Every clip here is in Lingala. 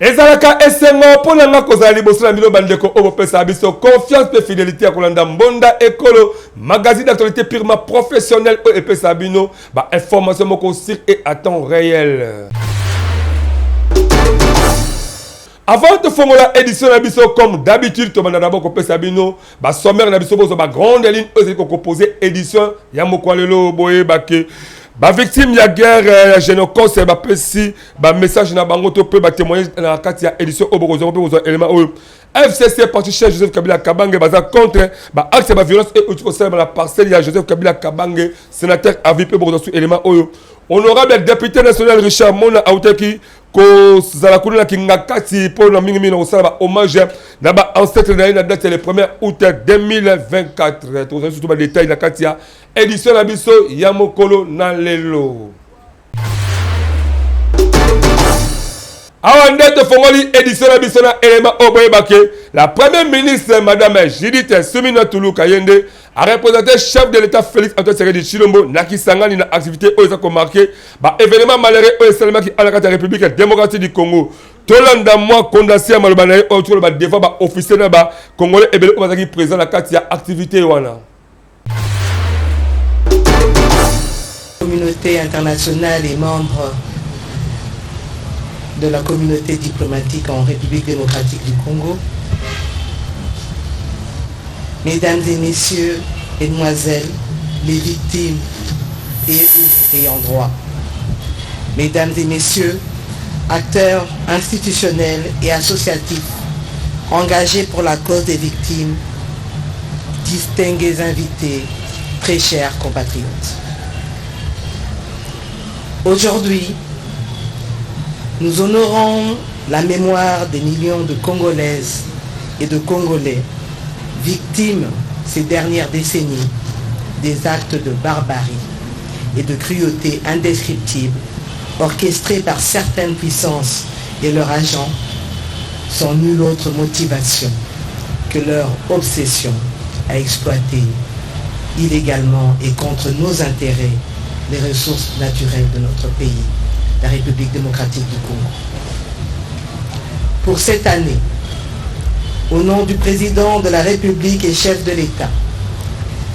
Ezalaka esengo pour nanga kozala liboso na bino bandeko obo pesa biso confiance et fidélité à kolanda mbonda ekolo magazine d'actualité purement professionnel et pesa bino ba information moko sur et à temps réel. Avant de faire la édition de biso comme d'habitude, tu vas d'abord couper Sabino, bah sommaire de biso bozo bah grande ligne aussi qu'on composé édition ya mokwalelo boye bake bah victime ya guerre génocide c'est bah petit bah message na bango to pe bah témoignage na kati ya édition obozo bozo élément FCC parti chef Joseph Kabila Kabange baza contre bah accès bah violence et outil au la parcelle ya Joseph Kabila Kabange sénateur à vie bozo sur élément honorable député national Richard Mona Auteki ko zalakuna kingakati pour la mingi na osala hommage na ba ancêtre na na date le 1er août 2024 to surtout ba détail na katia édition na biso ya mokolo na lelo Awande de Fongoli édition na biso na élément oboye bake la première ministre madame Judith Suminwa Tuluka Yende a représenté chef de l'état Félix Antoine Tshisekedi Tshilombo na kisangani na activité oyo ko marqué ba événement malheureux oyo salama ki ala kata République démocratique du Congo tolanda moi condamné maloba na oyo to ba devant ba officier na ba congolais ebele o bazaki présent na kati ya activité wana communauté internationale et membres de la communauté diplomatique en République démocratique du Congo, mesdames et messieurs, mesdemoiselles, les victimes et ayant droit, mesdames et messieurs, acteurs institutionnels et associatifs engagés pour la cause des victimes, distingués invités, très chers compatriotes. Aujourd'hui, nous honorons la mémoire des millions de Congolaises et de Congolais victimes ces dernières décennies des actes de barbarie et de cruauté indescriptibles orchestrés par certaines puissances et leurs agents sans nulle autre motivation que leur obsession à exploiter illégalement et contre nos intérêts les ressources naturelles de notre pays, la République démocratique du Congo. Pour cette année, au nom du président de la République et chef de l'État,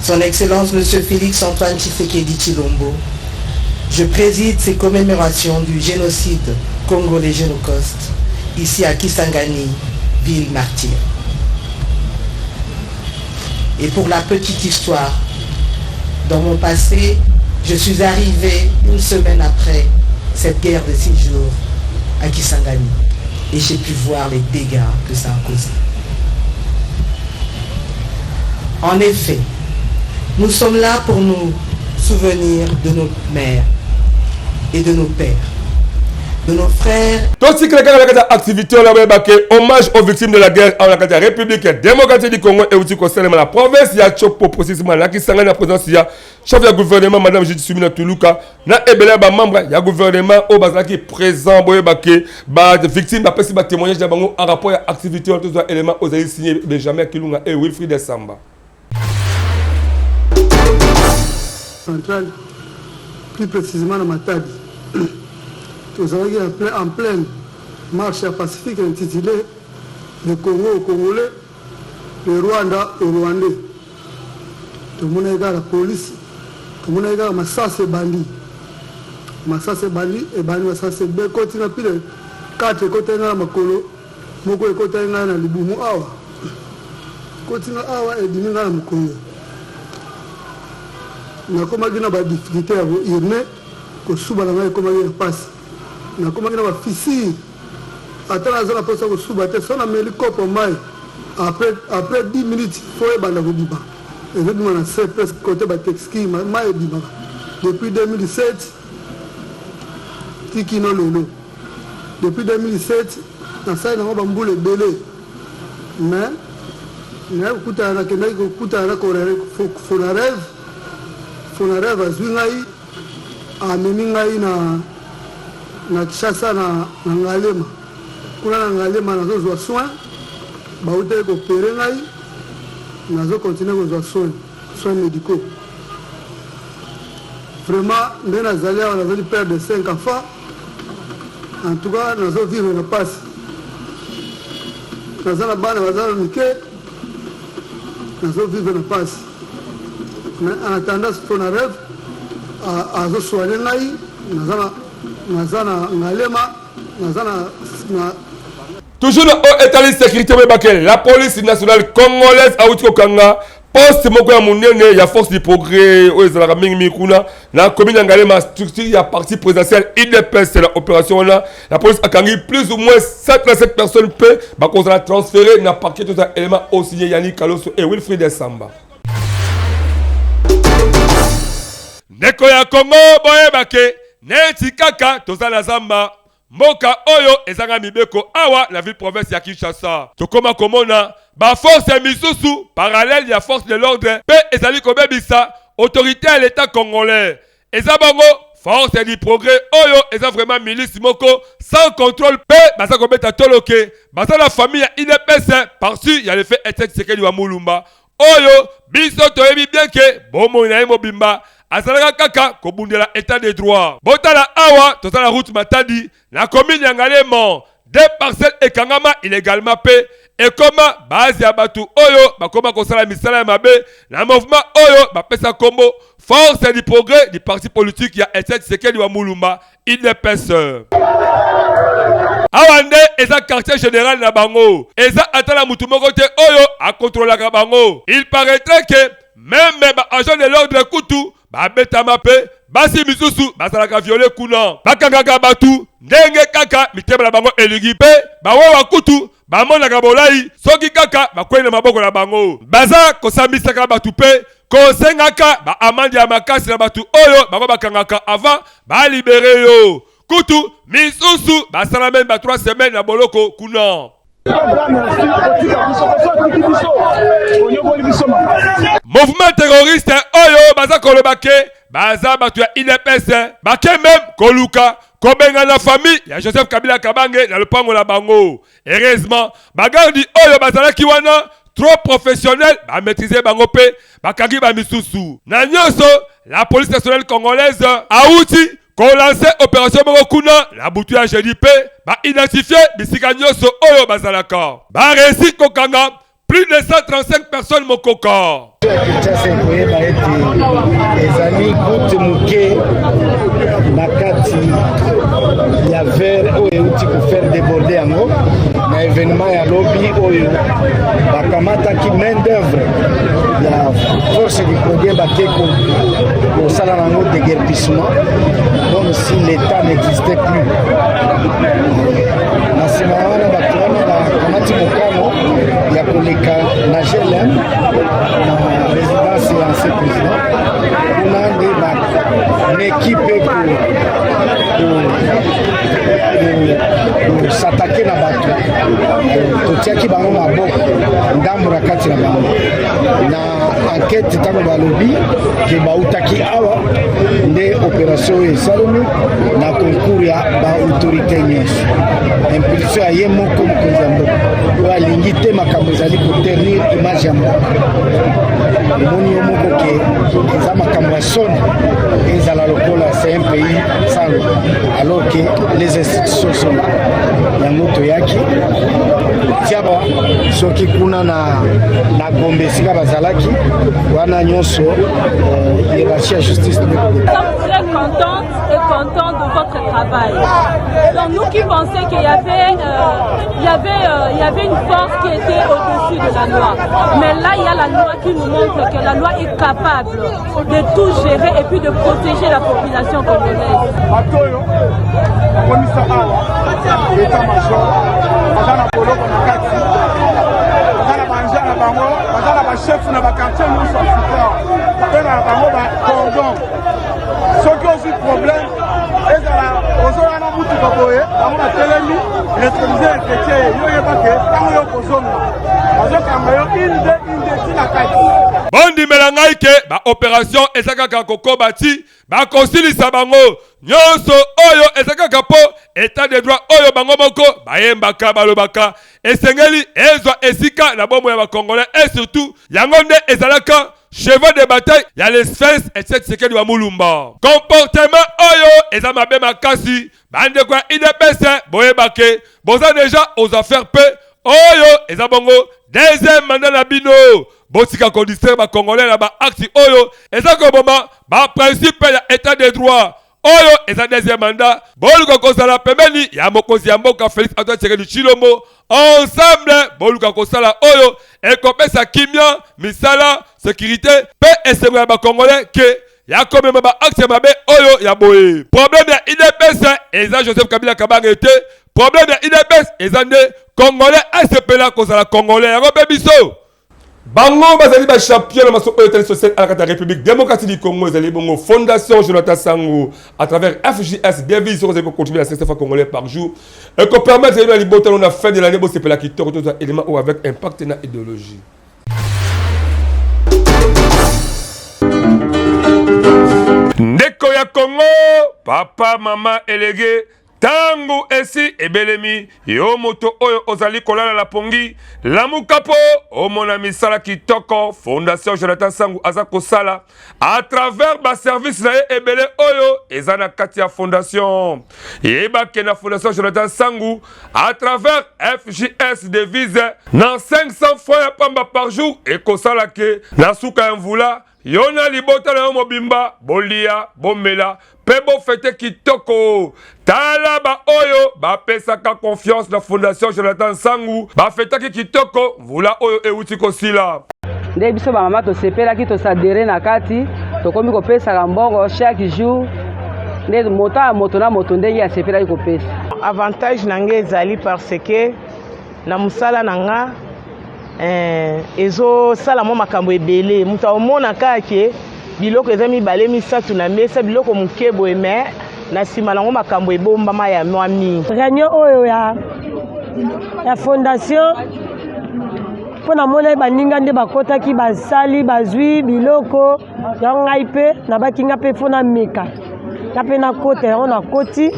son Excellence M. Félix Antoine Tshisekedi Tshilombo, je préside ces commémorations du génocide congolais génocide ici à Kisangani, ville martyre. Et pour la petite histoire, dans mon passé, je suis arrivé une semaine après cette guerre de 6 jours à Kisangani et j'ai pu voir les dégâts que ça a causé. En effet, nous sommes là pour nous souvenir de nos mères et de nos pères, de nos frères. Tout la activité hommage aux victimes de la guerre en la République démocratique du Congo et aussi concernant la province ya Chopo précisément la Kisangani la présence ya chef du gouvernement madame Judith Suminwa Tuluka na ebele ba membre ya gouvernement au bazaki présent boye baké ba victime ba pesi ba témoignage na bango en rapport à activité tous les éléments aux aïs signé Benjamin Kilunga et Wilfried Samba centrale plus précisément dans Matadi. Nous avons en pleine marche pacifique intitulée le Congo aux Congolais, le Rwanda aux Rwandais. Tout le monde a la police, tout le monde a Massas et Bandi. Massas et Bandi, et Bandi Massas et Bandi, continue à pile 4 côtés dans la Makolo, Moko et côté dans la Liboumou Awa. Continue à Awa et Dini dans la Makolo. Nous avons des difficultés à vous irner, que souvent nous avons des passes. Nous avons des fissures. Attends, nous avons des passes sur un hélicoptère. Après 10 minutes, il faut aller à Goudiba. Et nous avons presque côté de Texki, depuis 2007, Tikino Lolo. Depuis 2007, nous avons des boules belé. Mais, nous avons des rêve. Fonareva zwingai amemi ngai na Kishasa na Ngalema kuna na Ngalema nazozwa soin baute ko opérer ngai nazo continuer kozwa soins médicaux vraiment ndena zalia on a perdre 5 enfants en tout cas nazo vivre na passe naza na bana baza na mike nazovivre na pasi mais en attendant mpo na rêve azosoigne ngai naza na ngalema naza na toujours au état de sécurité la police nationale congolaise a outi kokanga poste moko ya monene ya force du progrès oyo ezalaka mingi kuna na commune ya Ngalema structure ya parti présidentiel IDPS la opération là la police akangi plus ou moins 7 personnes pe bakozala transféré na parquet tout ça élément aussi Yannick Kaloso et Wilfried Samba. Ndeko ya Congo boyebake neti kaka tozala zamba mboka oyo ezanga mibeko awa la ville province ya Kinshasa. Tokoma komona ba force ya misusu parallèle ya force de l'ordre pe ezali kobebisa autorité à l'état congolais. Eza bango force du progrès oyo eza vraiment milice moko sans contrôle pe baza kobeta toloke baza la famille ya IDPS par-dessus ya le fait Etienne Tshisekedi wa Mulumba oyo biso toyebi bien ke bomo na mobimba azalaka kaka kobundela état de droit. Botala awa tozala route Matadi na commune ya Ngalema des parcelles ekangama illégalement pe et comment base ya batu oyo bakoma kosala misala ya mabe na mouvement oyo bapesa kombo force du progrès du parti politique ya Etienne Tshisekedi wa Mulumba IDPS. Awande eza quartier général na bango eza atala mutu moko te oyo a contrôlaka bango. Il paraîtrait que même ba agent de l'ordre kutu ba betama pe basi misusu bazalaka violé kuna bakangaka batu ndenge kaka mitema na bango eligi pe bawewa kutu bamonaka bolai soki kaka bakwei na maboko na bango baza kosambisaka batu pe kosengaka ba amandi ya makasi na batu oyo bango bakangaka avant balibere yo kutu misusu basala même ba 3 semaines na boloko kuna. Mouvement terroriste oyo baza kolobake baza batu ya IDPS bake même koluka kobenga na famille ya Joseph Kabila Kabange na lupango la bango. Heureusement bagardi oyo bazalaki wana trop professionnel ba maîtriser bango pe bakangi ba misusu na nyonso la police nationale congolaise a outi qu'on lançait opération Morokuna, la boutou ya GDP, ba identifié bisika nyoso oyo bazalaka. Ba réussi kokanga, plus de 135 personnes mokoka. Ezali goutte muke nakati ya verre oyo euti kofaire déborder yango na événement ya lobby oyo bakamataki main d'œuvre ya force du progrès bake kosala nango déguerpissement comme si l'état n'existait plus. Na nsima wana bato wana bakamati mokano ya koleka na GLM na résidence ya ancien président kuna nde banekipe s'attaquer na bato totiaki bango maboko ndambo na kati na bango na enquête ntango balobi ke bautaki awa nde opération oyo esalemi na concours ya baautorité nyonso impulsion ya ye moko mokonzi ya mboka oyo alingi te makambo ezali koternir image ya mboka emoni yo moko ke eza makambo ya soni ezala lokola c'est un pays sans loi alors que les institutions sont là yango toyaki tiaba soki kuna na Gombe esika bazalaki wana nyonso hiérarchie ya justice. Nous sommes très contentes et contents de votre travail. Donc nous qui pensions qu'il y avait une force qui était au-dessus de la loi. Mais là, il y a la loi qui nous montre que la loi est capable de tout gérer et puis de protéger la population congolaise. Chef na quartier nous sommes super na bango ba cordon soki aussi problème ezala ozona na mutu koboye bango na telemi rétroviseur chrétien yo yebake tango yo kozonga bazokamba yo inde tina kati bondi melangai ke ba opération ezakaka kokobati ba kosilisa bango nyonso oyo ezakaka po état de droit oyo bango moko bayembaka balobaka esengeli ezwa esika na bomo ya bakongolais et surtout yango nde ezalaka cheval de bataille ya les Sphinx et Tshisekedi wa Mulumba. Comportement oyo eza mabe makasi bandeko ya IDPS boyebake boza déjà aux affaires pe oyo eza bongo deuxième mandat na bino botika ko distraire ba congolais na ba acte oyo eza ko boma ba principe ya état de droit oyo eza deuxième mandat boluka kozala pembeni ya mokonzi ya mboka Félix Antoine Tshisekedi Tshilombo ensemble boluka kosala oyo ekopesa kimia misala sécurité pe esengo ya ba congolais ke ya komema ba acte mabe oyo ya boye problème ya IDPS eza Joseph Kabila Kabange te problème ya IDPS eza nde congolais asepela kozala congolais yango pe biso bango bazali ba champion na maso oyo tele social à la République démocratique du Congo ezali bongo Fondation Jonathan Sango à travers FJS devise sur pour continuer à 500 fois congolais par jour et qu'on permettre de libérer on a fin de l'année bo sepela qui tort tout élément ou avec impact na idéologie ndeko ya Congo papa mama elege tangu esi ebelemi yo moto oyo ozali kolala la pongi lamuka po omona misala kitoko Fondation Jonathan Sango aza kosala à travers ba service na ebele oyo eza na kati ya fondation yeba ke na Fondation Jonathan Sango à travers FJS devise na 500 fois ya pamba par jour et kosala ke na suka ya mvula yona libota na yo mobimba bolia bomela pe bo fete kitoko tala ba oyo ba pesaka confiance na Fondation Jonathan Sango ba fete kitoko mvula oyo euti kosila nde biso ba mama to sepelaki to sadere na kati tokomi kopesa mbongo chaque jour nde moto na moto ndenge ya sepelaki kopesa avantage nange ezali parce que na musala nanga ezo sala mo makambo ebele muta omona kake biloko eza mibale misatu na mesa biloko mukebo eme na sima nango makambo ebombama ya mwami réunion oyo ya fondation pona mona baninga nde bakotaki basali bazwi biloko yango ngai pe na bakinga pe fona meka na pe na kota yango na koti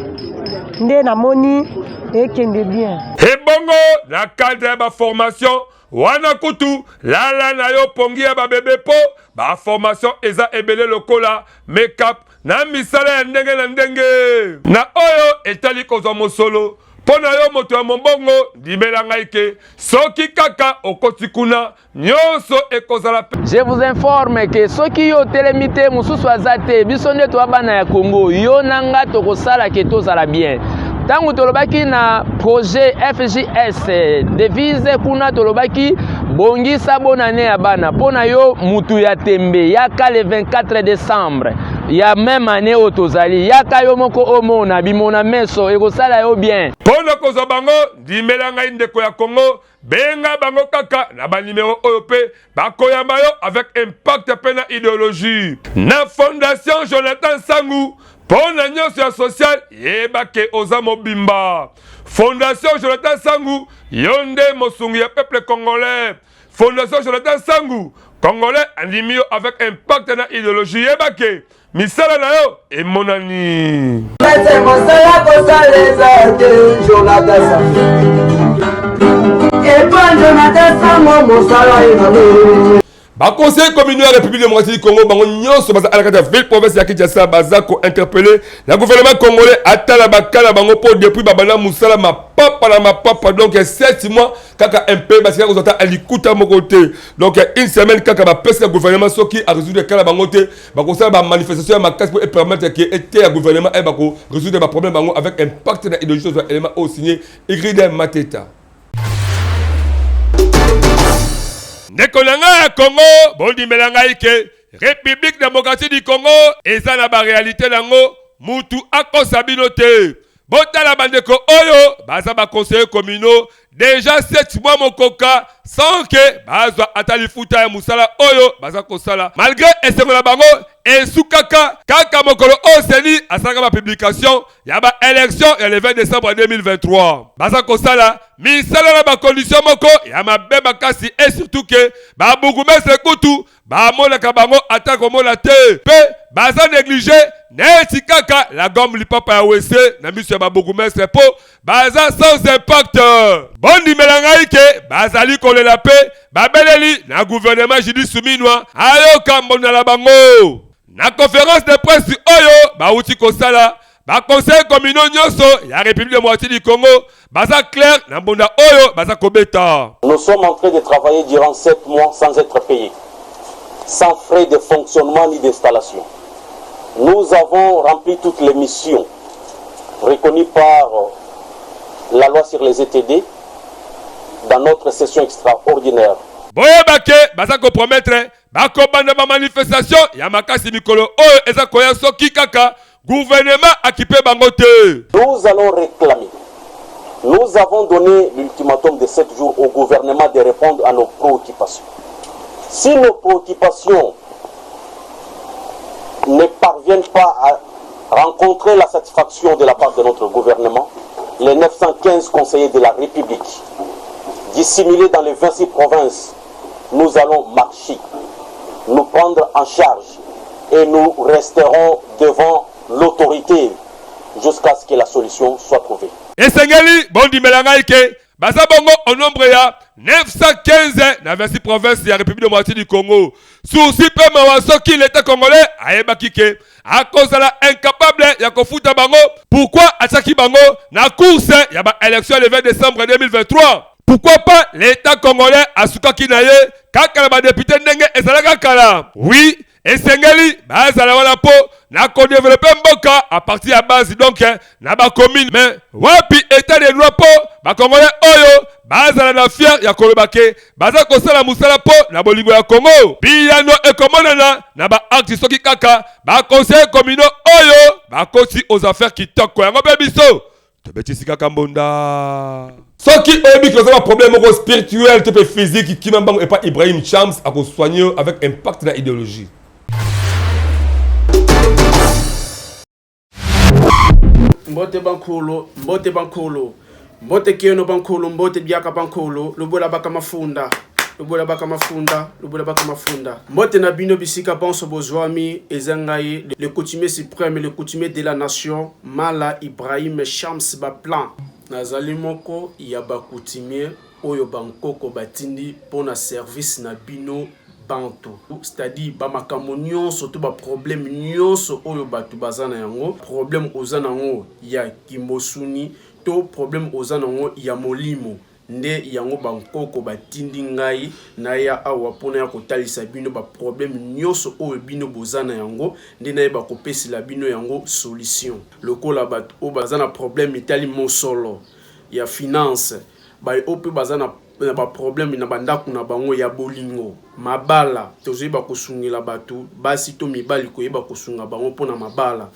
nde namoni ekende bien ebongo na cadre ya baformation wana kutu lala na yo pongi ya babebe po ba formation eza ebele lokola make-up na misala ya ndenge na ndenge na oyo etali kozwa mosolo pona yo moto ya mombongo ndimela ngai ke soki kaka okoti kuna nyonso ekozala. Je vous informe que soki yo telemi te mususu aza te biso nde to bana ya Congo yo nanga tokosala ke tozala bien. Tangu tolobaki na projet FJS devise kuna tolobaki bongisa bonane ya bana pona yo mutu ya tembe yaka le 24 décembre ya même année otozali yaka yo moko omona bimona meso ekosala yo bien pona kozwa bango ndimela ngai ndeko ya Congo benga bango kaka na ba numéro oyo pe bakoyamba yo avec impact pe na idéologie na Fondation Jonathan Sango pona nyonso ya social yeba ke oza mobimba Fondation Jonathan Sango yonde mosungi ya peuple congolais Fondation Jonathan Sango congolais andimi yo avec impact na idéologie yeba ke misala na yo emonani mosala kosaleza te Jonathan Sango epa Jonathan Sango mosala enano ba conseil communautaire République démocratique du Congo bango nyonso baza ala kata ville province ya Kinshasa baza ko interpeller la gouvernement congolais atala bakala bango po depuis babana musala ma papa donc 7 mois kaka un peu parce que vous entend alikuta mon côté donc une semaine kaka ba pesa le gouvernement soki a résoudre kala bango te ba conseil ba manifestation ma casse pour permettre que était le gouvernement et ba ko résoudre ba problème bango avec impact na idéologie sur élément au signé Igride Mateta. Ndeko na nga ya Congo bondimela ngai ke République démocratique du Congo eza na ba réalité nango mutu akosa bino te botala bandeko oyo baza ba conseiller communaux déjà 7 mois mokoka sans que bazwa atali futa ya musala oyo baza kosala malgré esengo na bango esukaka kaka mokolo oseni asanga ba publication ya ba élection ya le 20 décembre 2023 baza kosala misala na ba condition moko ya mabeba kasi et surtout que ba bugumese kutu ba monaka bango atako mona te pe baza négligé neti kaka la gomme lipapa ya wese na miso ya ba bugumese po baza sans impact bondi melanga ike bazali kolela pe babeleli na gouvernement Jidi Suminwa ayoka mbona la bango na conférence de presse oyo bauti kosala ba conseil communaux nyonso ya République démocratique du Congo baza clair na mbonda oyo baza kobeta. Nous sommes en train de travailler durant 7 mois sans être payés, sans frais de fonctionnement ni d'installation. Nous avons rempli toutes les missions reconnues par la loi sur les ETD dans notre session extraordinaire. Boye bake baza ko promettre bako banda ba manifestation ya makasi mikolo oyo eza koya soki kaka gouvernement akipé bango te. Nous allons réclamer. Nous avons donné l'ultimatum de 7 jours au gouvernement de répondre à nos préoccupations. Si nos préoccupations ne parviennent pas à rencontrer la satisfaction de la part de notre gouvernement, les 915 conseillers de la République, dissimulés dans les 26 provinces, nous allons marcher, nous prendre en charge et nous resterons devant l'autorité jusqu'à ce que la solution soit trouvée. Et Sengeli, bondi melangaike, baza bongo au nombre ya 915 na 26 provinces de la République démocratique du Congo. Souci pe mawasoki l'État congolais ayeba kike à cause de la incapable ya kofuta bango. Pourquoi ataki bango na course ya ba élection le 20 décembre 2023? Pourquoi pas l'État congolais asuka kinaye kaka na ba député ndenge ezalaka kala? Oui, et Sengeli bazala wala po na ko développer mboka à partir à base donc na ba commune mais wapi état de droit po ba congolais oyo bazala na fier ya kolobake baza ko sala musala po na bolingo ya Congo biyano ekomonana na ba acte soki kaka ba conseil communaux oyo ba koti aux affaires kitoko yango be biso to betisi kaka mbonda soki oyebi que ça problème spirituel type physique qui mambango et pas Ibrahim Chams à ko soigner avec impact na idéologie. Mbote bankolo, mbote bankolo, mbote kieno bankolo, mbote biaka bankolo, lubola baka mafunda, lubola baka mafunda, lubola baka mafunda. Mbote na bino bisika bonso bozwami, ezangaye, le coutumier suprême, le coutumier de la nation, Mala Ibrahim Chams Baplan. Nazali moko ya ba coutumier oyo bankoko batindi pona service na bino bantu, c'est-à-dire ba makambo nyonso to ba problème nyonso oyo batu bazana yango, problème ozana yango ya kimosuni to problème ozana yango ya molimo nde yango bankoko batindi ngai na ya awa pona ya kotalisa bino ba problème nyonso oyo bino bozana yango nde na ba kopesi la bino yango solution. Lokola batu o bazana problème itali mosolo ya finance ba ope bazana ba problème na bandaku na bango ya bolingo mabala tozoyeba kosungela batu basi to mibali koyeba kosunga bango pona mabala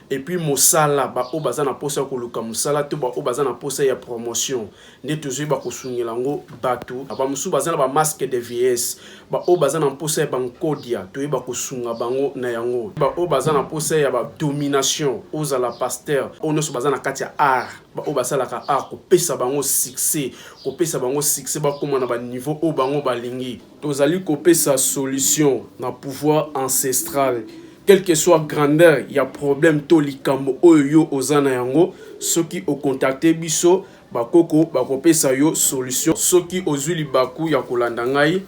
et puis mosala ba o bazana posa koluka mosala to ba o bazana posa ya promotion nde tozoyeba kosungela ngo batu ba musu bazana ba masque de vieillesse ba o bazana posa ya bankodia toyeba kosunga bango na yango ba o bazana posa ya ba domination ozala pasteur onoso bazana kati ya art ba o basala ka art kopesa bango succès ba koma na ba niveau o bango balingi tozali kopesa solution na pouvoir ancestral. Quelle que soit grandeur, il y a problème to likambo oyo ozana yango soki o contacter biso bakoko bakopesa yo solution soki ozuli baku ya kolanda ngai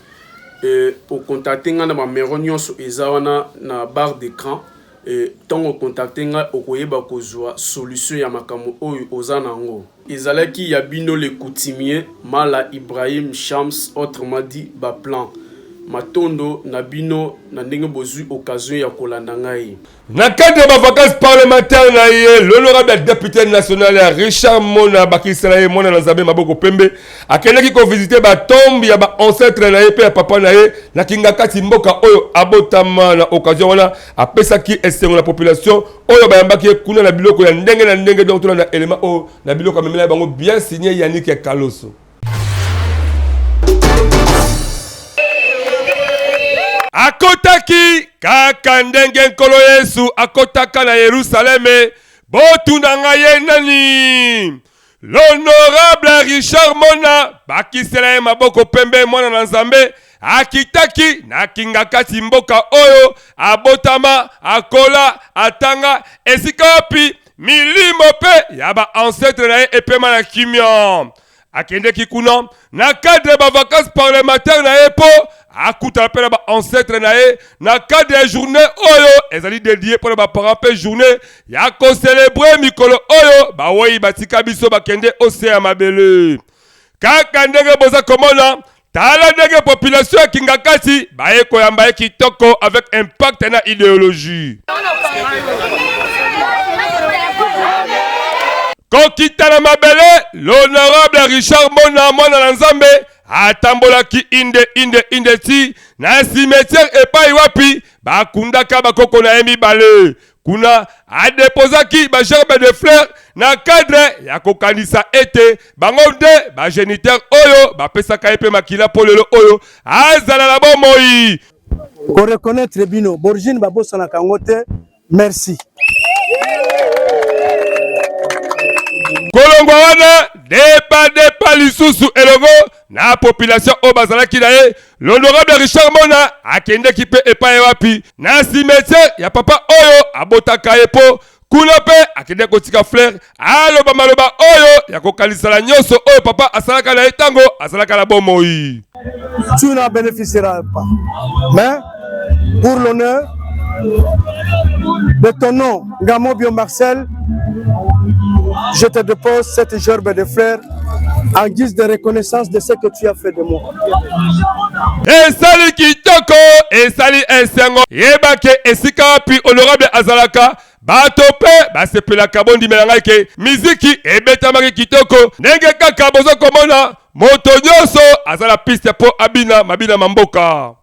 o contacter nga na ba numéro nyonso ezawana na barre d'écran tant o contacter nga okoyeba kozwa solution ya makambo oyo ozana yango ezalaki ya bino le coutumier Mala Ibrahim Chams autrement dit Baplan matondo na bino na ndenge bozui occasion ya kolanda ngai na cadre de vacances parlementaires na ye l'honorable député national Richard Mona bakisala ye mona na Nzambe maboko pembe akendaki ko visiter ba tombe ya ba ancêtre na ye pe ya papa na ye na kingakati mboka oyo abotama na occasion wana apesaki esengo na population oyo bayambaki kuna na biloko ya ndenge na ndenge donc tuna na élément o na biloko memela bango bien signé Yannick Kaloso. Akotaki kaka ndenge nkolo Yesu akotaka na Yerusaleme botuna ngaye nani l'honorable Richard Mona bakisela maboko pembe mwana na Nzambe akitaki na kingakati mboka oyo abotama akola atanga esika wapi milimo pe ya ba ancêtre na ye epema na kimia akende kikuna na cadre ba vacances parlementaires na epo akuta pe na ba ancêtre na ye na cadre ya journée oyo ezali dédié pour ba parents pe journée ya ko célébrer mikolo oyo ba woyi batika biso bakende océan mabele kaka ndenge boza komona tala ndenge population ya Kingakati baye koyamba ye kitoko avec impact na idéologie kokita mabele l'honorable Richard Mona mwana na Nzambe atambolaki inde ti na cimetière epai wapi bakundaka bakoko na ye mibale kuna adepozaki bagerbe de fleurs na cadre ya kokanisa ete bango nde bagéniteur oyo bapesaka ye mpe makila mpo lelo oyo azala na bomoi koreconnaître bino borigine babosanaka yango te merci kolongwa wana depa lisusu elongo na population oyo bazalaki na ye l'honorable Richard Mona akendeki mpe epai wapi na cimetière ya papa oyo abotaka ye po kuna mpe akende kotika fleur aloba maloba oyo ya kokalisala nyonso oyo papa asalaka na ye ntango azalaka na bomoi. Tu n'en bénéficieras pas. Mais pour l'honneur de ton nom, Ngamo Bio Marcel, je te dépose cette gerbe de fleurs en guise de reconnaissance de ce que tu as fait de moi. Esali kitoko, esali esengo, yebake esika wapi honorable azalaka, bato pe basepelaka bondi melanga ke miziki ebetamaki kitoko, ndenge kaka bozo komona moto nyonso azala piste po abina mabina mamboka.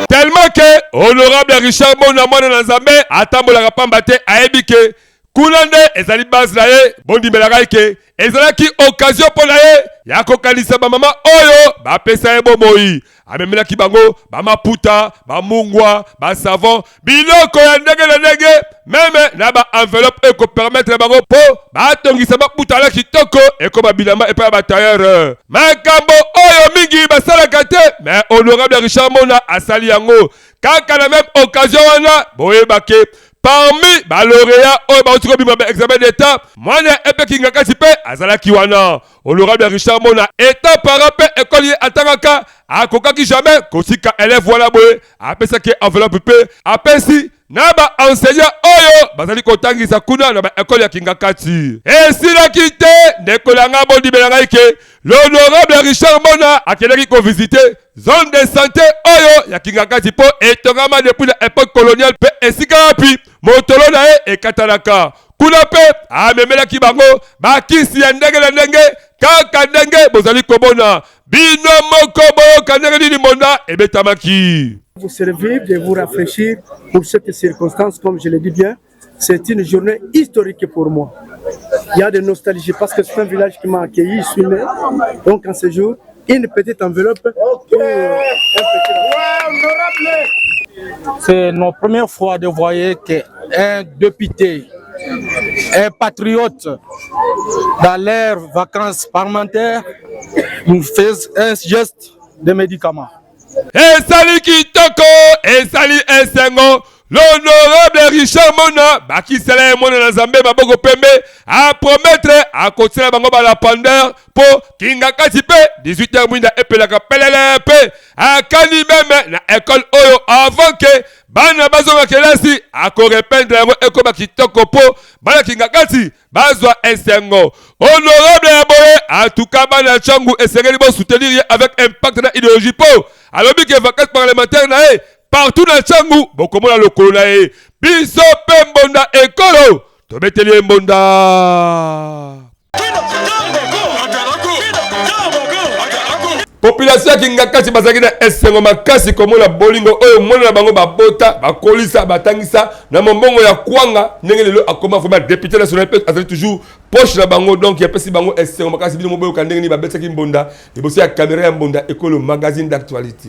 Tellement que honorable Richard Mona mwana na Nzambe atambolaka pamba te ayebi ke kuna nde ezali base na ye bondi melaka ke ezalaki occasion mpo na ye ya kokanisa bamama oyo bapesa ye bomoi amemelaki bango bamaputa bamungwa basavon biloko ya ndenge na ndenge meme na baenveloppe ekopermettre bango mpo batongisa baputala kitoko ekoma bilamba epai ya batailleur makambo oyo mingi basalaka te mais honorable Richard Mona asali yango kaka na même occasion wana boyebake parmi lauréats oyo bauti kobima ba examen d'état mwana epe Kingakati pe azalaki wana honorable Richard Mona état para pe école ye atangaka akokaki jamais kosika élève wana boye apesaki enveloppe pe apesi na ba enseignant oyo bazali kotangisa kuna na ba école ya Kingakati esilaki te ndekolanga bondi belanga ike l'honorable Richard Mona akendaki kovisiter zone de santé oyo ya Kingakati po etongama depuis la époque coloniale pe esika wapi motolo na ye ekatalaka kuna pe amemelaki bango bakisi ya ndenge na ndenge kaka ndenge bozali kobona bino moko boyoka ndenge nini monda ebetamaki. Vous servir de vous rafraîchir pour cette circonstance, comme je le dis bien, c'est une journée historique pour moi. Il y a de nostalgie parce que c'est un village qui m'a accueilli, je suis né. Donc en ce jour, une petite enveloppe pour un petit... C'est notre première fois de voir qu'un député, un patriote, dans leurs vacances parlementaires, nous fait un geste de médicament. Esali kitoko, esali esengo, l'honorable Richard Mona, bakisela mona na Nzambe maboko pembe, a promettre a continuer bango ba la pendeur po Kingakati pe 18h mwinda epelaka pelele pe akani meme na école oyo avant que bana bazonga kelasi akorependre yango ekoba kitoko po bana Kingakati bazwa esengo honorable ya boye en tout cas bana changu esengeli bo soutenir avec impact na idéologie po alobi ke vacances parlementaires na e partout na changu bokomona lokolo na e biso pe mbonda ekolo tobeteli mbonda. Population Kingakati bazaki na esengo makasi komona bolingo oyo mona na bango babota bakolisa batangisa na mombongo ya kwanga ndenge lelo akoma vraiment député national peut azali toujours poche na bango donc ya pesi bango esengo makasi bino moboyo ka ndenge ni babetaki mbonda liboso ya caméra ya mbonda ekolo magazine d'actualité.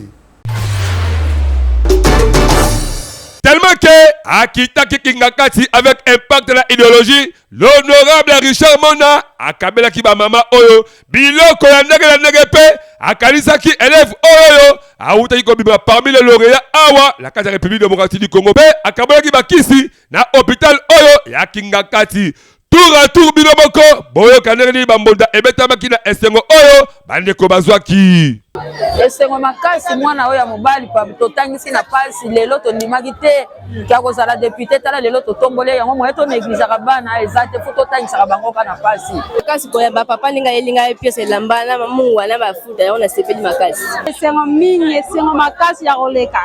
Tellement que akitaki Kingakati avec impact de la idéologie, l'honorable Richard Mona akabelaki ba mama oyo biloko ya ndenge na ndenge pe akalisaki élève oyo autaki kobima parmi les lauréats awa la carte de la République démocratique du Congo pe akabolaki bakisi na hôpital oyo ya Kingakati. Tour à tour bino moko boyo kaneri bambonda ebetamaki na esengo oyo bandeko bazwaki. Esengo makasi mwana oyo ya mobali pa totangisi na pasi lelo tondimaki te kia kozala député tala lelo totombole yango moye to négligera bana ezate fo totangisaka bango kana pasi makasi koyamba papa ninga elinga epiese elamba na mungu wana bafuta yango na sepeli makasi esengo mingi esengo makasi ya koleka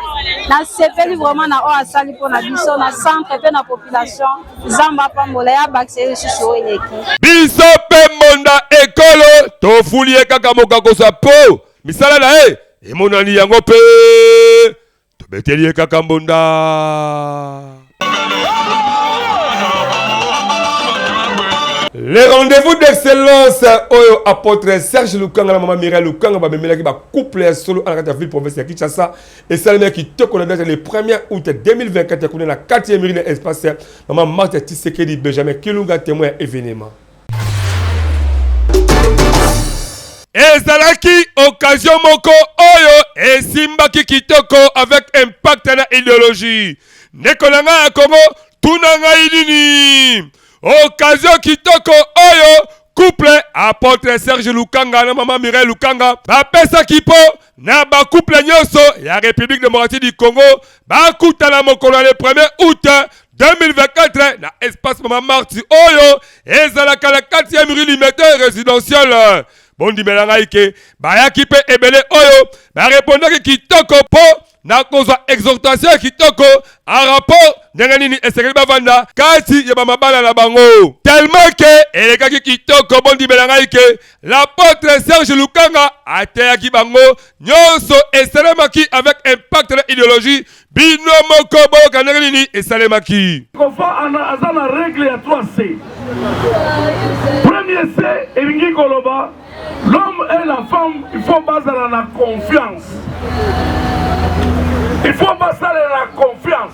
na sepeli vraiment na oyo asali mpona biso na centre mpe na population zamba apambola ya bakisi lisusu oyo eleki biso mpe mbonda ekolo tofuli ye kaka mokakosa po misala na ye emonani yango pe tobeteli ye kaka mbonda. Les rendez-vous d'excellence oyo apôtre Serge Lukanga na maman Mireille Lukanga ba memelaki ba couple solo à la ville province ya Kinshasa et ça le qui te connaît le 1er août 2024 ya na 4e mairie de espace maman Marthe Tshisekedi Benjamin Kilunga témoin événement. Ezalaki occasion moko oyo esimbaki kitoko avec impact na idéologie. Nekolanga ya Congo tunanga idini. Occasion kitoko oyo couple apôtre Serge Lukanga na maman Mireille Lukanga bapesa kipo na ba couple nyonso ya République démocratique du Congo bakutana mokolo le 1er août 2024 na espace maman Marti oyo ezalaka la 4e rue Limité résidentielle. Bondi melanga ike bayaki pe ebele oyo ba répondaki kitoko po na kozwa exhortation kitoko en rapport ndenge nini esekeli bavanda kati ya bamabala na bango tellement que elekaki kitoko bondi melanga ike l'apôtre Serge Lukanga ateyaki bango nyonso esalemaki avec impact na idéologie bino moko boyoka ndenge nini esalemaki kofa aza na règle ya 3C. Premier C elingi koloba l'homme et la femme, il faut baser la confiance. Il faut baser la confiance.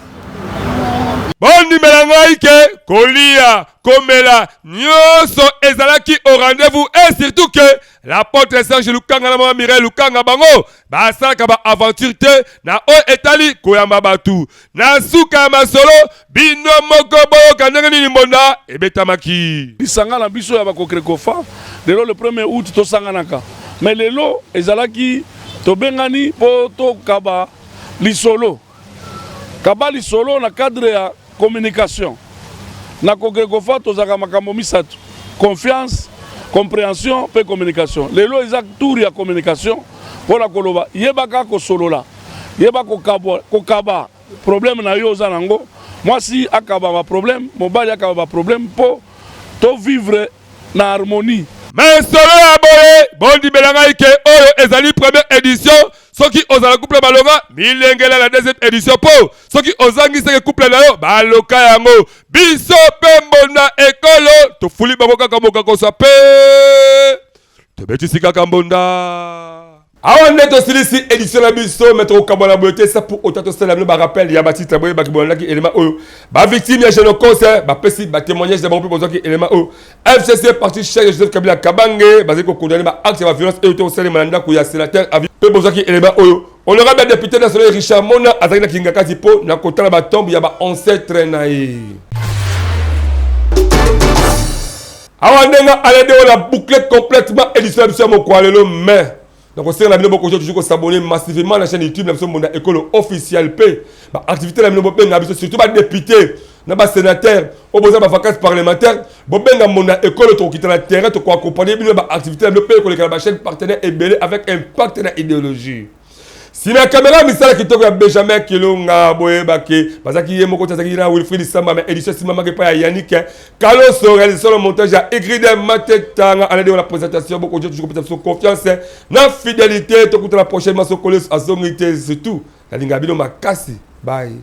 Bondi melanga ike kolia komela nyonso ezalaki au rendez-vous et surtout que l'apôtre Serge Lukanga na maman Mireille Lukanga bango basalaka ba aventure te na o etali koyamba batu na suka masolo bino moko boyoka ndenge nini mbonda ebetamaki lisanga na biso ya bakokrekofa lelo le 1er août tosanganaka mais lelo ezalaki tobengani po tokaba lisolo kaba lisolo na cadre ya communication na kokrekofa tozaka makambo misatu confiance compréhension pe communication lelo eza tour ya communication pona koloba yebaka ko solola yeba kokaba problème na yo za nango mwasi akaba ba problème mobali akaba ba problème po to vivre na harmonie mais solo ya boye bondi belanga ike oyo ezali première édition soki ozala couple balonga milengela la deuxième édition po soki ozangiseke couple na yo baloka yango biso pe mbonda ekolo tofuli bango kaka mokakosa pe tobetisi kaka mbonda awa nde tosilisi édition na biso maître okabona boyote ça pour autant tosala bino barappel ya batitre boye bakibonaki élément oyo bavictime ya génocide bapesi batémoignage na bango mpe bozwaki élément oyo FCC parti chef Joseph Kabila Kabange bazali kokondane baacte ya baviolence oyo tokosalema na ndako ya sénateur mpe bozwaki élément oyo honorable député national Richard Mona azalaki na Kingakati mpo na kotala batombe ya baancetre na ye awa ndenga alede oyo la boucle complètement édition na biso ya mokwa lelo mais donc on sait la vidéo beaucoup toujours s'abonner massivement à la chaîne YouTube la version monde école officielle P bah activité la vidéo benga biso surtout ba député na ba sénateur au besoin ba vacances parlementaires bo benga monde école to quitter la terrain to ko accompagner bino ba activité la vidéo P ko la chaîne partenaire et belé avec impact na idéologie si la caméra misala kitoko ya Benjamin Kilunga boye bake bazaki ye moko tsaki na Wilfried Samba mais édition simama ke pa ya Yannick Carlos réalisation le montage à Egrid Matetanga à la présentation beaucoup de toujours peut-être confiance na fidélité to kuta la prochaine maso colis à zomité surtout la linga bino makasi bye